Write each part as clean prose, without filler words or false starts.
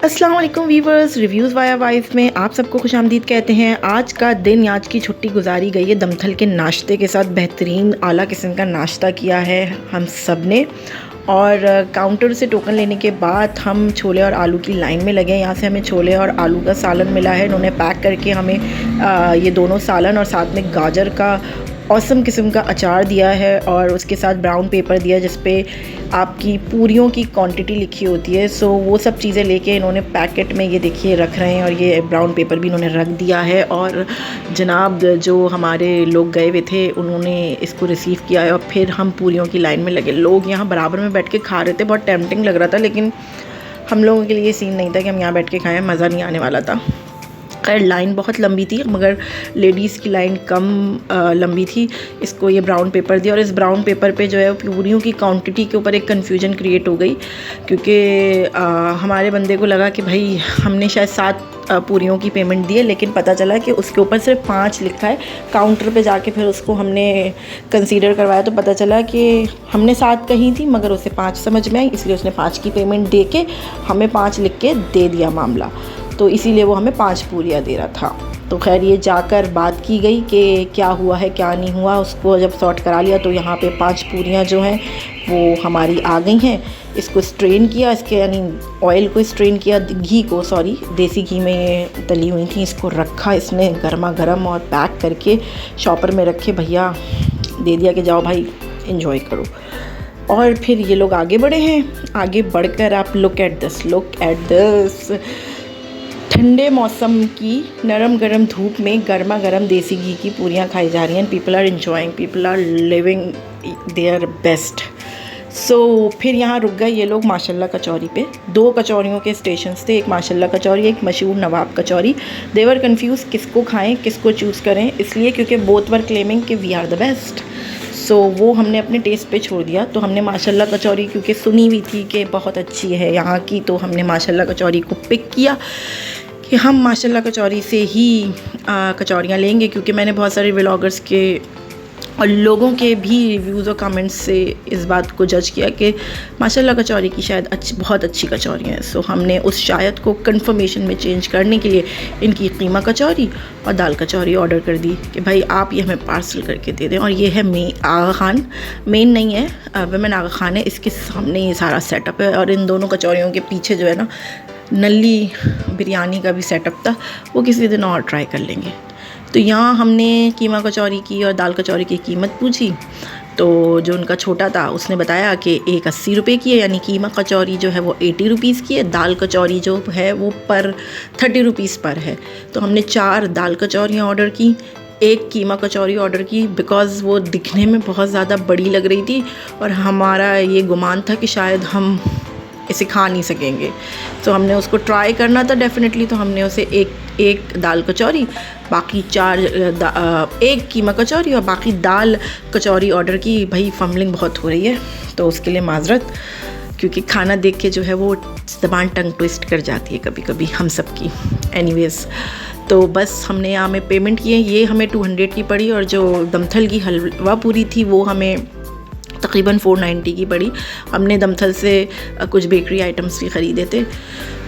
अस्सलाम वालेकुम viewers, reviews via wife में आप सबको खुशामदीद कहते हैं। आज का दिन, आज की छुट्टी गुजारी गई है दमथल के नाश्ते के साथ। बेहतरीन आला किस्म का नाश्ता किया है हम सब ने, और काउंटर से टोकन लेने के बाद हम छोले और आलू की लाइन में लगे। यहाँ से हमें छोले और आलू का सालन मिला है। इन्होंने पैक करके हमें ये दोनों सालन और साथ में गाजर का औसम किस्म का अचार दिया है, और उसके साथ ब्राउन पेपर दिया जिस पे आपकी पूरियों की क्वांटिटी लिखी होती है। सो वो सब चीज़ें लेके इन्होंने पैकेट में ये देखिए रख रहे हैं, और ये ब्राउन पेपर भी इन्होंने रख दिया है। और जनाब जो हमारे लोग गए हुए थे उन्होंने इसको रिसीव किया है, और फिर हम पूरियों की लाइन में लगे। लोग यहाँ बराबर में बैठ के खा रहे थे, बहुत टेम्पटिंग लग रहा था, लेकिन हम लोगों के लिए ये सीन नहीं था कि हम यहाँ बैठ के खाएँ, मज़ा नहीं आने वाला था। खैर लाइन बहुत लंबी थी, मगर लेडीज़ की लाइन कम लंबी थी। इसको ये ब्राउन पेपर दिया, और इस ब्राउन पेपर पे जो है पूरियों की क्वांटिटी के ऊपर एक कन्फ्यूजन क्रिएट हो गई, क्योंकि हमारे बंदे को लगा कि भाई हमने शायद 7 पूरियों की पेमेंट दी है, लेकिन पता चला कि उसके ऊपर सिर्फ 5 लिखा है। काउंटर पे जाके फिर उसको हमने कंसीडर करवाया तो पता चला कि हमने 7 कही थी, मगर उसे 5 समझ में आई, इसलिए उसने 5 की पेमेंट दे के हमें 5 लिख के दे दिया मामला। तो इसीलिए वो हमें 5 पूरियाँ दे रहा था। तो खैर ये जाकर बात की गई कि क्या हुआ है क्या नहीं हुआ। उसको जब सॉर्ट करा लिया तो यहाँ पे 5 पूरियाँ जो हैं वो हमारी आ गई हैं। इसको स्ट्रेन किया, इसके यानी ऑयल को स्ट्रेन किया, घी को, सॉरी देसी घी में ये तली हुई थी। इसको रखा इसने गर्मा गर्म, और पैक करके शॉपर में रखे भैया दे दिया कि जाओ भाई एंजॉय करो। और फिर ये लोग आगे बढ़े हैं। आगे बढ़कर आप लुक एट दिस ठंडे मौसम की नरम गरम धूप में गर्मा गर्म देसी घी की पूरियाँ खाई जा रही हैं। People are enjoying, people are living their best. So फिर यहाँ रुक गए ये लोग माशाल्लाह कचौरी पे। 2 कचौरियों के स्टेशंस थे, एक माशाल्लाह कचौरी, एक मशहूर नवाब कचौरी। दे वर कन्फ्यूज़ किसको खाएं किसको चूज़ करें, इसलिए क्योंकि बोथ वर क्लेमिंग कि वी आर द बेस्ट। सो वो हमने अपने टेस्ट पे छोड़ दिया। तो हमने माशाल्लाह कचौरी क्योंकि सुनी हुई थी कि बहुत अच्छी है यहाँ की, तो हमने माशाल्लाह कचौरी को पिक किया कि हम माशाल्लाह कचौरी से ही कचौरियाँ लेंगे, क्योंकि मैंने बहुत सारे व्लॉगर्स के और लोगों के भी रिव्यूज़ और कमेंट्स से इस बात को जज किया कि माशाल्लाह कचौरी की शायद बहुत अच्छी कचौरियाँ हैं। सो हमने उस शायद को कंफर्मेशन में चेंज करने के लिए इनकी कीमा कचौरी और दाल कचौरी ऑर्डर कर दी कि भाई आप ये हमें पार्सल करके दे दें। और ये है आगा खान, मेन नहीं है, वुमेन आगा खान है, इसके सामने ये सारा सेटअप है। और इन दोनों कचौरियों के पीछे जो है ना नली बिरयानी का भी सेटअप था, वो किसी दिन और ट्राई कर लेंगे। तो यहाँ हमने कीमा कचौरी की और दाल कचौरी की कीमत पूछी, तो जो उनका छोटा था उसने बताया कि एक 80 रुपये की है, यानी कीमा कचौरी जो है वो 80 रुपीज़ की है, दाल कचौरी जो है वो पर 30 रुपीज़ पर है। तो हमने 4 दाल कचौरियाँ ऑर्डर की, 1 कीमा कचौरी ऑर्डर की, बिकॉज़ वो दिखने में बहुत ज़्यादा बड़ी लग रही थी और हमारा ये गुमान था कि शायद हम इसे खा नहीं सकेंगे। तो हमने उसको ट्राई करना था डेफिनेटली, तो हमने उसे एक दाल कचौरी, बाकी 1 कीमा कचौरी और बाकी दाल कचौरी ऑर्डर की। भाई फम्बलिंग बहुत हो रही है तो उसके लिए माजरत, क्योंकि खाना देख के जो है वो ज़बान टंग ट्विस्ट कर जाती है कभी कभी हम सब की। एनीवेज़ तो बस हमने यहाँ में पेमेंट किए, ये हमें 200 की पड़ी, और जो दमथल की हलवा पूरी थी वो हमें तकरीबन 490 की पड़ी। हमने दमथल से कुछ बेकरी आइटम्स भी ख़रीदे थे।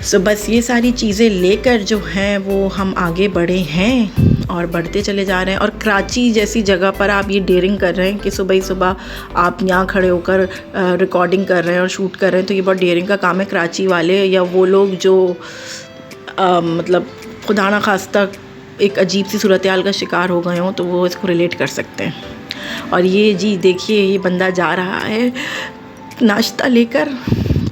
सो बस ये सारी चीज़ें लेकर जो हैं वो हम आगे बढ़े हैं और बढ़ते चले जा रहे हैं। और कराची जैसी जगह पर आप ये डेयरिंग कर रहे हैं कि सुबह ही सुबह आप यहाँ खड़े होकर रिकॉर्डिंग कर रहे हैं और शूट कर रहे हैं, तो ये बहुत डेयरिंग का काम है। कराची वाले या वो लोग जो मतलब खुदा ना खास्ता एक अजीब सी सूरत हाल का शिकार हो गए हों, तो वो इसको रिलेट कर सकते हैं। और ये जी देखिए ये बंदा जा रहा है नाश्ता लेकर,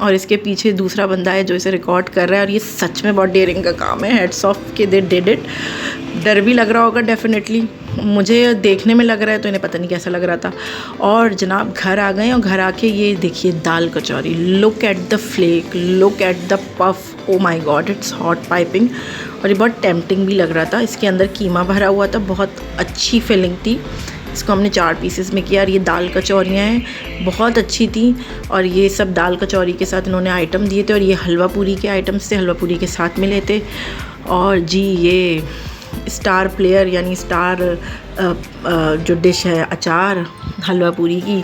और इसके पीछे दूसरा बंदा है जो इसे रिकॉर्ड कर रहा है। और ये सच में बहुत डेयरिंग का काम है, हेड्स ऑफ के दे डिड इट। डर भी लग रहा होगा डेफिनेटली, मुझे देखने में लग रहा है, तो इन्हें पता नहीं कैसा लग रहा था। और जनाब घर आ गए, और घर आके ये देखिए दाल kachori, look at the flake, look at the puff, oh my god it's hot piping. और ये बहुत टेम्पटिंग भी लग रहा था। इसके अंदर कीमा भरा हुआ था, बहुत अच्छी फिलिंग थी। इसको हमने 4 पीसेस में किया। और ये दाल कचौरियाँ हैं, बहुत अच्छी थी। और ये सब दाल कचौरी के साथ इन्होंने आइटम दिए थे, और ये हलवा पूरी के आइटम्स थे, हलवा पूरी के साथ मिले थे। और जी ये स्टार प्लेयर यानी स्टार जो डिश है अचार हलवा पूरी की,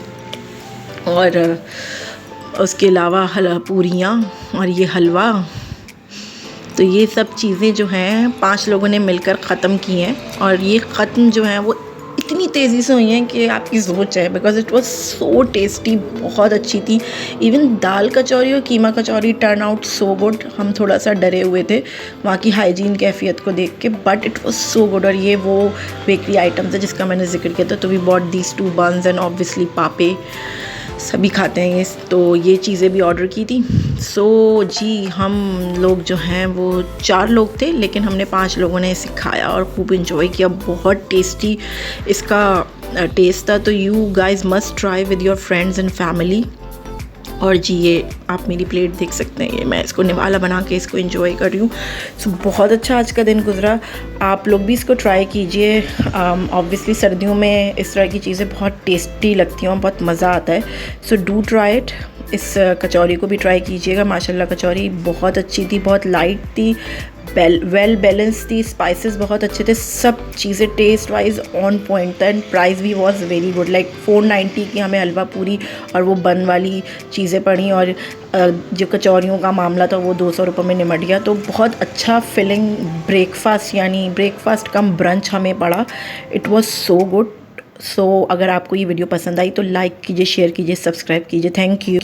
और उसके अलावा पूरियाँ और ये हलवा तो ये सब चीज़ें जो हैं 5 लोगों ने मिलकर ख़त्म की हैं और ये ख़त्म जो हैं वो इतनी तेज़ी से हुई हैं कि आपकी सोच है, because it was so tasty, बहुत अच्छी थी। इवन दाल कचौरी और कीमा कचौरी टर्न आउट सो गुड। हम थोड़ा सा डरे हुए थे वहाँ की हाइजीन कैफियत को देख के, but it was so good. और ये वो बेकरी आइटम्स है जिसका मैंने जिक्र किया था। तो we bought these 2 buns and obviously पापे, सभी खाते हैं ये, तो ये चीज़ें भी ऑर्डर की थी। सो जी हम लोग जो हैं वो 4 लोग थे, लेकिन हमने 5 लोगों ने इसे खाया और खूब इन्जॉय किया। बहुत टेस्टी इसका टेस्ट था। तो you guys must try with your friends and family. और जी ये आप मेरी प्लेट देख सकते हैं, ये मैं इसको निवाला बना के इसको एंजॉय कर रही हूँ। सो बहुत अच्छा आज का दिन गुजरा। आप लोग भी इसको ट्राई कीजिए। ऑब्वियसली सर्दियों में इस तरह की चीज़ें बहुत टेस्टी लगती हैं और बहुत मज़ा आता है। So do try it. इस कचौरी को भी ट्राई कीजिएगा। माशाल्लाह कचौरी बहुत अच्छी थी, बहुत लाइट थी, वेल बैलेंस थी, स्पाइसेस बहुत अच्छे थे, सब चीज़ें टेस्ट वाइज ऑन पॉइंट था। एंड प्राइस भी वॉज वेरी गुड, लाइक 490 की हमें हलवा पूरी और वो बन वाली चीज़ें पड़ी, और जो कचौरियों का मामला था वो 200 रुपये में निमट गया। तो बहुत अच्छा फिलिंग ब्रेकफास्ट, यानी ब्रेकफास्ट कम ब्रंच हमें पड़ा। It was so good. So अगर आपको ये वीडियो पसंद आई तो लाइक कीजिए, शेयर कीजिए, सब्सक्राइब कीजिए। Thank you.